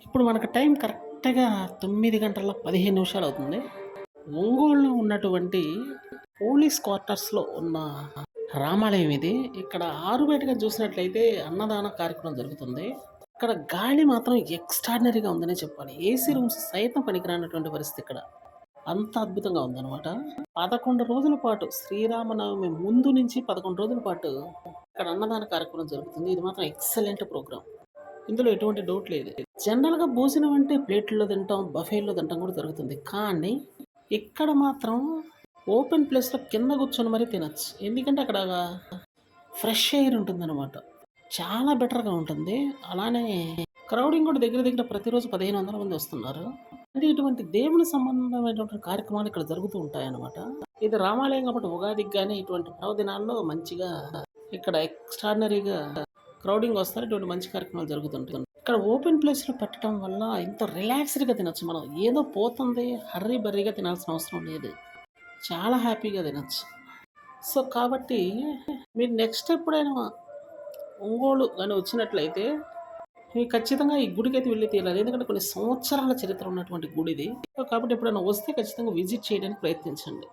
ఇప్పుడు మనకు టైం కరెక్ట్‌గా 9 గంటల 15 నిమిషాలు అవుతుంది. ఒంగోలులో ఉన్నటువంటి పోలీస్ క్వార్టర్స్‌లో ఉన్న రామాలయం ఇది. ఇక్కడ ఆరుబయటగా చూసినట్లయితే అన్నదాన కార్యక్రమం జరుగుతుంది. ఇక్కడ గాలి మాత్రం ఎక్స్‌ట్రార్డినరీగా ఉందనే చెప్పాలి. ఏసీ రూమ్స్ సైతం పనికిరానటువంటి పరిస్థితి ఇక్కడ. అంత అద్భుతంగా ఉందనమాట. 11 రోజుల పాటు శ్రీరామనవమి ముందు నుంచి 11 రోజుల పాటు ఇక్కడ అన్నదాన కార్యక్రమం జరుగుతుంది. ఇది మాత్రం ఎక్సలెంట్ ప్రోగ్రామ్. ఇందులో ఎటువంటి డౌట్ లేదు. జనరల్‌గా భోజనం అంటే ప్లేట్‌ల్లో తింటాం, బఫేల్లో తినటం కూడా జరుగుతుంది. కానీ ఇక్కడ మాత్రం ఓపెన్ ప్లేస్‌లో కింద కూర్చొని మరీ తినొచ్చు. ఎందుకంటే అక్కడ ఫ్రెష్ ఎయిర్ ఉంటుందనమాట. చాలా బెటర్‌గా ఉంటుంది. అలానే క్రౌడింగ్ కూడా దగ్గర దగ్గర ప్రతిరోజు 1500 మంది వస్తున్నారు. అంటే ఇటువంటి దేవుని సంబంధమైనటువంటి కార్యక్రమాలు ఇక్కడ జరుగుతూ ఉంటాయన్నమాట. ఇది రామాలయం కాబట్టి ఉగాదికి గాని ఇటువంటి పర్వదినాల్లో మంచిగా ఇక్కడ ఎక్స్‌ట్రార్డినరీగా క్రౌడింగ్ వస్తారు. ఇటువంటి మంచి కార్యక్రమాలు జరుగుతుంటాయి. ఇక్కడ ఓపెన్ ప్లేస్‌లో పెట్టడం వల్ల ఎంతో రిలాక్స్‌డ్‌గా తినొచ్చు మనం. ఏదో పోతుంది హర్రీ బర్రీగా తినాల్సిన అవసరం లేదు. చాలా హ్యాపీగా తినొచ్చు. సో, కాబట్టి మీరు నెక్స్ట్ ఎప్పుడైనా ఒంగోలు గాని వచ్చినట్లయితే మీరు ఖచ్చితంగా ఈ గుడికైతే వెళ్లి తీరాలి. ఎందుకంటే కొన్ని సంవత్సరాల చరిత్ర ఉన్నటువంటి గుడిది. సో, కాబట్టి ఎప్పుడైనా వస్తే ఖచ్చితంగా విజిట్ చేయడానికి ప్రయత్నించండి.